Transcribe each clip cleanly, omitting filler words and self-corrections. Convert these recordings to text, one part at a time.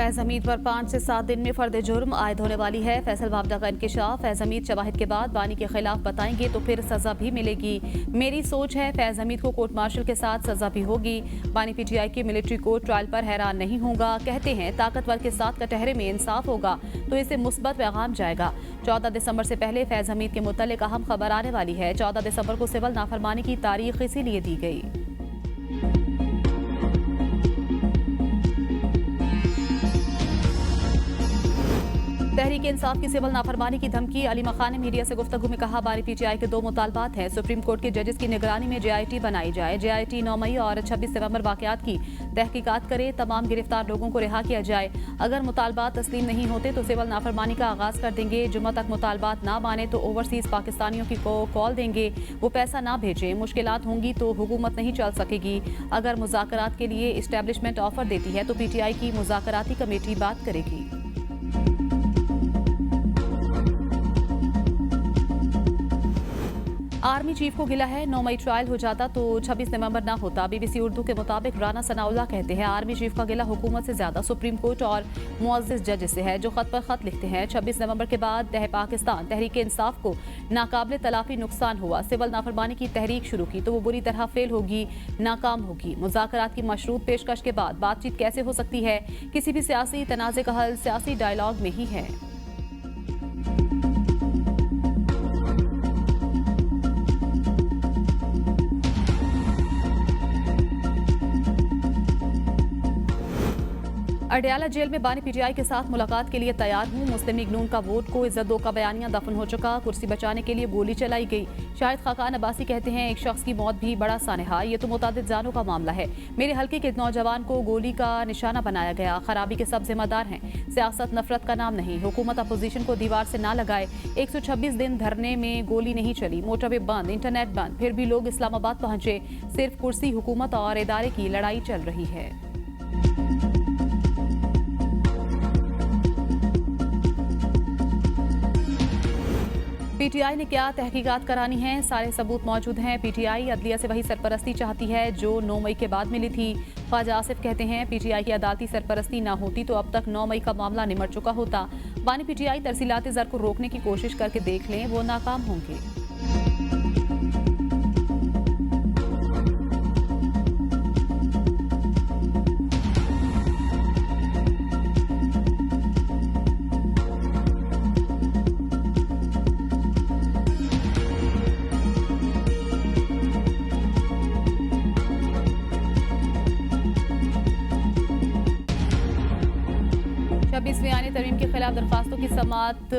फैज हमीद पर 5 से 7 दिन में फर्द जुर्म आयद होने वाली है। फैसल बावडा का इंकशाफ। फैज हमीद शवाहिद के बाद बानी के खिलाफ बताएंगे तो फिर सजा भी मिलेगी। मेरी सोच है फैज हमीद को कोर्ट मार्शल के साथ सजा भी होगी। बानी पीटीआई के मिलिट्री कोर्ट ट्रायल पर हैरान नहीं होगा। कहते हैं ताकतवर के साथ कटहरे में इंसाफ होगा तो इसे मुस्बत पैगाम जाएगा। 14 दिसंबर से पहले फैज हमीद के मुतल्लिक अहम खबर आने वाली है। 14 दिसंबर को सिविल नाफरमानी की तारीख इसीलिए दी गई। तहरीक इंसाफ की सिविल नाफरमानी की धमकी। अली मखान ने मीडिया से गुफ्तगू में कहा, बानी पीटीआई के 2 मुतालबात हैं। सुप्रीम कोर्ट के जजेस की निगरानी में जेआईटी बनाई जाए। जेआईटी 9 मई और 26 नवंबर वाकयात की तहकीकात करे। तमाम गिरफ्तार लोगों को रिहा किया जाए। अगर मुतालबात तस्लीम नहीं होते तो सिविल नाफरमानी का आगाज कर देंगे। जुम्मा तक मुतालबात ना माने तो ओवरसीज पाकिस्तानियों की को कॉल देंगे। वो पैसा ना भेजें। मुश्किलात होंगी तो हुकूमत नहीं चल सकेगी। अगर मुज़ाकरात के लिए इस्टेब्लिशमेंट ऑफर देती है तो पीटीआई की मुज़ाकराती कमेटी बात करेगी। आर्मी चीफ को गिला है 9 मई ट्रायल हो जाता तो 26 नवंबर ना होता। बीबीसी उर्दू के मुताबिक राना सनाउल्लाह कहते हैं आर्मी चीफ का गिला हुकूमत से ज्यादा सुप्रीम कोर्ट और मुअज़्ज़िज़ जज से है जो खत पर खत लिखते हैं। 26 नवंबर के बाद पाकिस्तान तहरीक इंसाफ को नाकाबिल तलाफी नुकसान हुआ। सिविल नाफरमानी की तहरीक शुरू की तो वो बुरी तरह फेल होगी, नाकाम होगी। मुज़ाकरात की मशरूत पेशकश के बाद बातचीत कैसे हो सकती है? किसी भी सियासी तनाज़े का हल सियासी डायलॉग में ही है। अडयाला जेल में बानी पीटीआई के साथ मुलाकात के लिए तैयार हूं। मुस्लिम लीग नून का वोट को इज्जत दो का बयानिया दफन हो चुका। कुर्सी बचाने के लिए गोली चलाई गई। शाहिद खाकान अब्बासी कहते हैं एक शख्स की मौत भी बड़ा सानहा, ये तो मुतादिद जानों का मामला है। मेरे हल्के के नौजवान को गोली का निशाना बनाया गया। खराबी के सब जिम्मेदार हैं। सियासत नफरत का नाम नहीं। हुकूमत अपोजिशन को दीवार से ना लगाए। 126 दिन धरने में गोली नहीं चली। मोटरवे बंद, इंटरनेट बंद, फिर भी लोग इस्लामाबाद पहुंचे। सिर्फ कुर्सी, हुकूमत और इदारे की लड़ाई चल रही है। पीटीआई ने क्या तहकीकात करानी है? सारे सबूत मौजूद हैं। पीटीआई अदलिया से वही सरपरस्ती चाहती है जो 9 मई के बाद मिली थी। ख्वाजा आसिफ कहते हैं पीटीआई की अदालती सरपरस्ती ना होती तो अब तक 9 मई का मामला निमट चुका होता। बानी पीटीआई तरसीलात ज़र को रोकने की कोशिश करके देख लें, वो नाकाम होंगे। 26वीं आईनी तरमीम के खिलाफ दरखास्तों की समाअत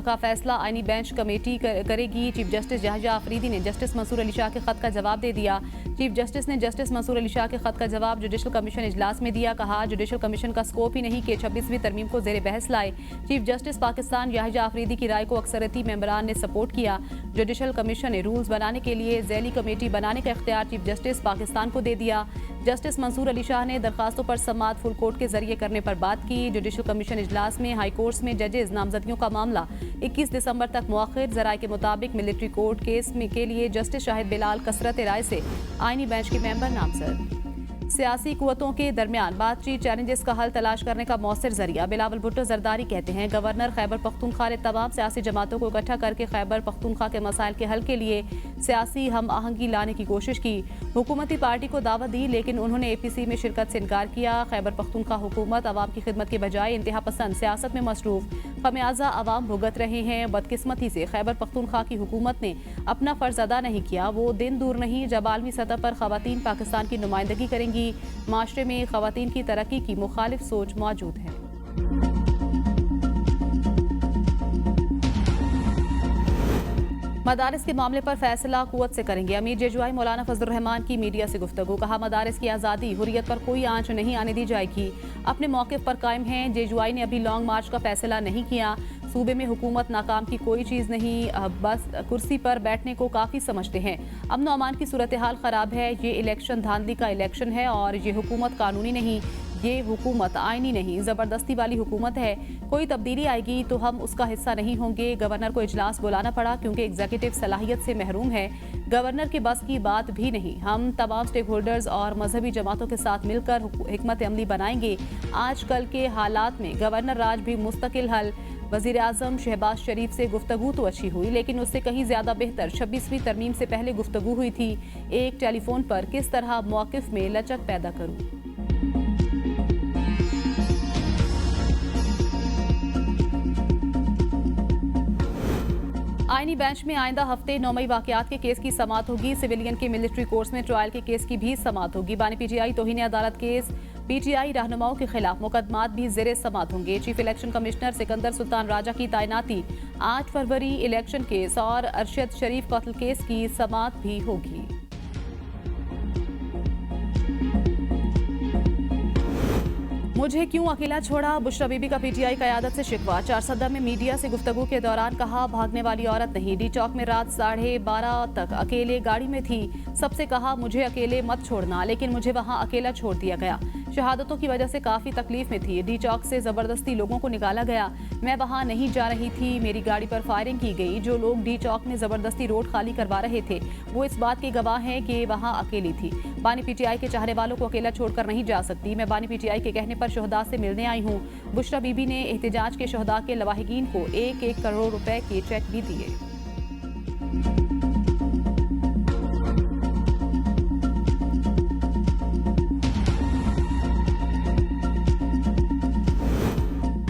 का फैसला आईनी बेंच कमेटी करेगी। चीफ जस्टिस जहाजा आफरीदी ने जस्टिस मंसूर अली शाह के खत का जवाब दे दिया। चीफ जस्टिस ने जस्टिस मंसूर अली शाह के खत का जवाब जुडिशल कमीशन इजलास में दिया। कहा जुडिशल कमीशन का स्कोप ही नहीं कि 26वीं तरमीम को जेर बहस लाए। चीफ जस्टिस पाकिस्तान जहाजा आफरीदी की राय को अक्सरती मेंबरान ने सपोर्ट किया। जुडिशल कमीशन ने रूल्स बनाने के लिए झैली कमेटी बनाने का इख्तियार चीफ जस्टिस पाकिस्तान को दे दिया। जस्टिस मंसूर अली शाह ने दरखास्तों पर समाअत फुल कोर्ट के जरिए करने पर बात की। जुडिशल कमीशन इजलास में हाई कोर्ट्स में जजेस नामजदगियों का मामला 21 दिसंबर तक मुअख्खर। जराये के मुताबिक मिलिट्री कोर्ट केस में के लिए जस्टिस शाहिद बिलाल कसरत राय से आईनी बेंच के मेंबर नामजद। सियासी कुव्वतों के दरमियान बातचीत चैलेंजेस का हल तलाश करने का मौसर जरिया। बिलावल भुट्टो जरदारी कहते हैं गवर्नर खैबर पख्तूनख्वा ने तमाम सियासी जमातों को इकट्ठा करके खैबर पख्तूनख्वा के मसाइल के हल के लिए सियासी हम आहंगी लाने की कोशिश की। हुकूमती पार्टी को दावत दी लेकिन उन्होंने एपीसी में शिरकत से इनकार किया। खैबर पख्तूनख्वा हुकूमत अवाम की खिदमत के बजाय इंतहा पसंद सियासत में मसरूफ। खमियाजा अवाम भुगत रहे हैं। बदकिस्मती से खैबर पख्तूनख्वा की हुकूमत ने अपना फर्ज अदा नहीं किया। वो दिन दूर नहीं जब आलमी सतह पर खवातीन पाकिस्तान की नुमाइंदगी करेंगी। माशरे में खवातीन की तरक्की की मुखालिफ सोच मौजूद है। मदारिस के मामले पर फैसला कुव्वत से करेंगे। अमीर जेजुआई मौलाना फजलुर रहमान की मीडिया से गुफ्तगू। कहा मदारिस की आज़ादी हुर्रियत पर कोई आंच नहीं आने दी जाएगी। अपने मौक़िफ़ पर कायम हैं। जेजुआई ने अभी लॉन्ग मार्च का फैसला नहीं किया। सूबे में हुकूमत नाकाम की कोई चीज़ नहीं, बस कुर्सी पर बैठने को काफ़ी समझते हैं। अमन अमान की सूरत हाल ख़राब है। ये इलेक्शन धांधली का इलेक्शन है और ये हुकूमत कानूनी नहीं। ये हुकूमत आईनी नहीं, ज़बरदस्ती वाली हुकूमत है। कोई तब्दीली आएगी तो हम उसका हिस्सा नहीं होंगे। गवर्नर को इजलास बुलाना पड़ा क्योंकि एग्जीक्यूटिव सलाहियत से महरूम है। गवर्नर के बस की बात भी नहीं। हम तमाम स्टेक होल्डर्स और मजहबी जमातों के साथ मिलकर हिकमत अमली बनाएंगे। आजकल के हालात में गवर्नर राज भी मुस्तकिल हल। वजीर आजम शहबाज शरीफ से गुफ्तगू तो अच्छी हुई, लेकिन उससे कहीं ज्यादा बेहतर 26वीं तरमीम से पहले गुफ्तगू हुई थी। एक टेलीफोन पर किस तरह मौकिफ में लचक पैदा करूं। आईनी बेंच में आइंदा हफ्ते 9 मई वाकयात के केस की समाअत होगी। सिविलियन के मिलिट्री कोर्स में ट्रायल के केस की भी समाअत होगी। बानी पीटीआई तौहीन अदालत केस, पीटीआई रहनुमाओं के खिलाफ मुकदमात भी ज़ेरे समाअत होंगे। Chief election commissioner Sikandar Sultan Raja की तैनाती, 8 फरवरी इलेक्शन केस और अरशद शरीफ कत्ल केस की समाअत भी होगी। मुझे क्यों अकेला छोड़ा, बुशरा बीबी का पीटीआई क़यादत से शिकवा। चारसदा में मीडिया से गुफ्तगू के दौरान कहा, भागने वाली औरत नहीं। डी चौक में रात 12:30 तक अकेले गाड़ी में थी। सबसे कहा मुझे अकेले मत छोड़ना, लेकिन मुझे वहां अकेला छोड़ दिया गया। शहादतों की वजह से काफ़ी तकलीफ में थी। डी चौक से ज़बरदस्ती लोगों को निकाला गया। मैं वहां नहीं जा रही थी। मेरी गाड़ी पर फायरिंग की गई। जो लोग डी चौक में ज़बरदस्ती रोड खाली करवा रहे थे वो इस बात के गवाह हैं कि वहां अकेली थी। बानी पीटीआई के चाहने वालों को अकेला छोड़कर नहीं जा सकती। मैं बानी पीटीआई के कहने पर शहदा से मिलने आई हूँ। बुशरा बीबी ने एहतजाज के शहदा के लवाहिकीन को 1-1 करोड़ रुपए के चेक भी दिए।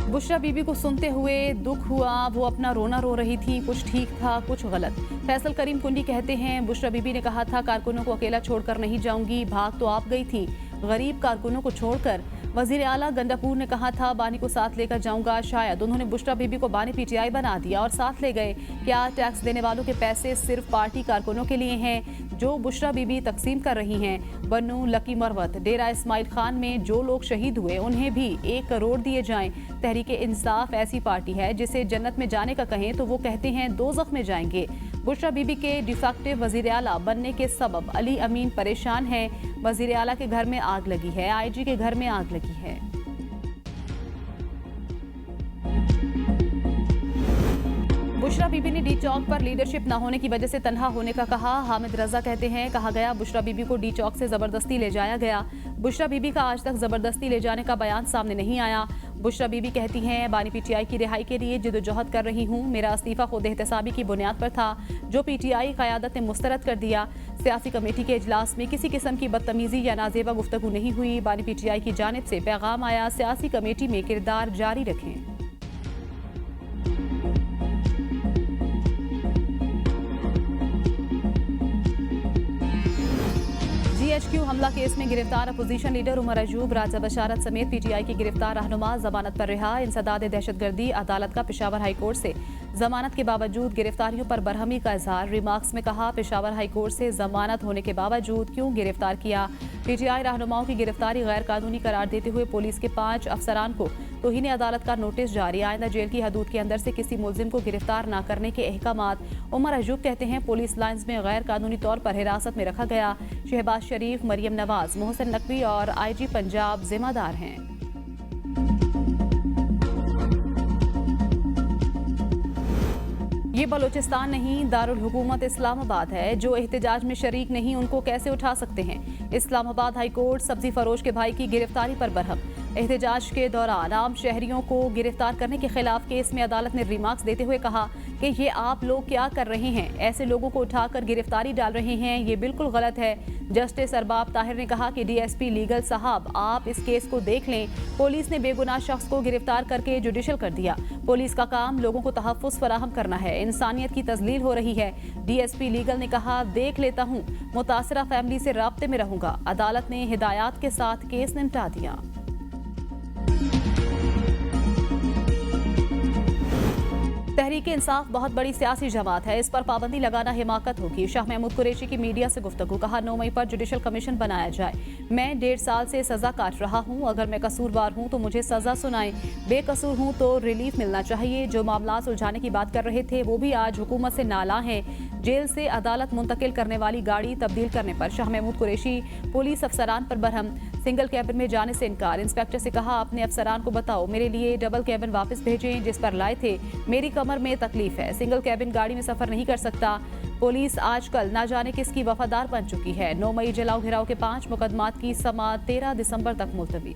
बुशरा बीबी को सुनते हुए दुख हुआ। वो अपना रोना रो रही थी। कुछ ठीक था, कुछ गलत। फैसल करीम कुंडी कहते हैं, बुशरा बीबी ने कहा था कारकुनों को अकेला छोड़कर नहीं जाऊंगी। भाग तो आप गई थी, गरीब कारकुनों को छोड़कर। वजीर आला गंडापुर ने कहा था बानी को साथ लेकर जाऊंगा। शायद उन्होंने बुशरा बीबी को बानी पीटीआई बना दिया और साथ ले गए। क्या टैक्स देने वालों के पैसे सिर्फ पार्टी कारकुनों के लिए हैं जो बुशरा बीबी तकसीम कर रही हैं? बन्नू, लकी मरवत, डेरा इस्माइल खान में जो लोग शहीद हुए उन्हें भी 1 करोड़ दिए जाएं। तहरीके इंसाफ ऐसी पार्टी है जिसे जन्नत में जाने का कहें तो वो कहते हैं दोज़ख में जाएंगे। बुशरा बीबी के डिफेक्टिव वजीर आला बनने के सबब अली अमीन परेशान है। वजीर आला के घर में आग लगी है, आईजी के घर में आग लगी है। बुशरा बीबी ने डी चौक पर लीडरशिप न होने की वजह से तन्हा होने का कहा। हामिद रजा कहते हैं, कहा गया बुशरा बीबी को डी चौक से जबरदस्ती ले जाया गया। बुशरा बीबी का आज तक जबरदस्ती ले जाने का बयान सामने नहीं आया। बुशरा बीबी कहती हैं, बानी पीटीआई की रिहाई के लिए जिद्दोजहद कर रही हूँ। मेरा इस्तीफा खुद एहतसाबी की बुनियाद पर था जो पीटीआई क़यादत ने मुस्तरद कर दिया। सियासी कमेटी के इजलास में किसी किस्म की बदतमीजी या नाजेबा गुफ्तगू नहीं हुई। बानी पीटीआई की जानिब से पैगाम आया, सियासी कमेटी में किरदार जारी रखें। GHQ हमला केस में गिरफ्तार अपोजिशन लीडर उमर अयूब, राजा बशारत समेत पीटीआई की गिरफ्तार रहनुमा जमानत पर रिहा। इंसदाद दहशतगर्दी अदालत का पेशावर हाई कोर्ट से जमानत के बावजूद गिरफ्तारियों पर बरहमी का इजहार। रिमार्क्स में कहा, पेशावर हाई कोर्ट से जमानत होने के बावजूद क्यों गिरफ्तार किया। पीटीआई रहनुमाओं की गिरफ्तारी गैर कानूनी करार देते हुए पुलिस के 5 अफसरान को तौहीन अदालत का नोटिस जारी। आइंदा जेल की हदूद के अंदर से किसी मुलजिम को गिरफ्तार न करने के अहकामात। उमर अयूब कहते हैं, पुलिस लाइन्स में गैर कानूनी तौर पर हिरासत में रखा गया। शहबाज शरीफ, मरियम नवाज, मोहसिन नकवी और आईजी पंजाब जिम्मेदार हैं। ये बलूचिस्तान नहीं, दारुल हुकूमत इस्लामाबाद है। जो एहतजाज में शरीक नहीं उनको कैसे उठा सकते हैं। इस्लामाबाद हाई कोर्ट सब्जी फरोश के भाई की गिरफ्तारी पर बरहम। एहतजाज के दौरान आम शहरियों को गिरफ्तार करने के खिलाफ केस में अदालत ने रिमार्क्स देते हुए कहा कि ये आप लोग क्या कर रहे हैं, ऐसे लोगों को उठाकर गिरफ्तारी डाल रहे हैं, ये बिल्कुल गलत है। जस्टिस अरबाब ताहिर ने कहा कि डीएसपी लीगल साहब आप इस केस को देख लें। पुलिस ने बेगुनाह शख्स को गिरफ्तार करके जुडिशल कर दिया। पुलिस का काम लोगों को तहफ़्फ़ुज़ फराहम करना है, इंसानियत की तज़लील हो रही है। डीएसपी लीगल ने कहा, देख लेता हूँ, मुतासरा फैमिली से राब्ते में रहूंगा। अदालत ने हिदायत के साथ केस निपटा दिया। तहरीक इंसाफ बहुत बड़ी सियासी जमात है, इस पर पाबंदी लगाना हिमाकत होगी। शाह महमूद कुरैशी की मीडिया से गुफ्तगू, कहा 9 मई पर जुडिशल कमीशन बनाया जाए। मैं 1.5 साल से सजा काट रहा हूँ, अगर मैं कसूरवार हूँ तो मुझे सजा सुनाएं, बेकसूर हूँ तो रिलीफ मिलना चाहिए। जो मामला सुलझाने की बात कर रहे थे वो भी आज हुकूमत से नाला हैं। जेल से अदालत मुंतकिल करने वाली गाड़ी तब्दील करने पर शाह महमूद कुरैशी पुलिस अफसरान पर बरहम। सिंगल कैबिन में जाने से इनकार। इंस्पेक्टर से कहा अपने अफसरान को बताओ मेरे लिए डबल कैबिन वापस भेजें जिस पर लाए थे। मेरी कमर में तकलीफ है, सिंगल कैबिन गाड़ी में सफर नहीं कर सकता। पुलिस आजकल ना जाने किसकी वफादार बन चुकी है। 9 मई जलाओ घिराव के 5 मुकदमात की समाअत 13 दिसंबर तक मुलतवी।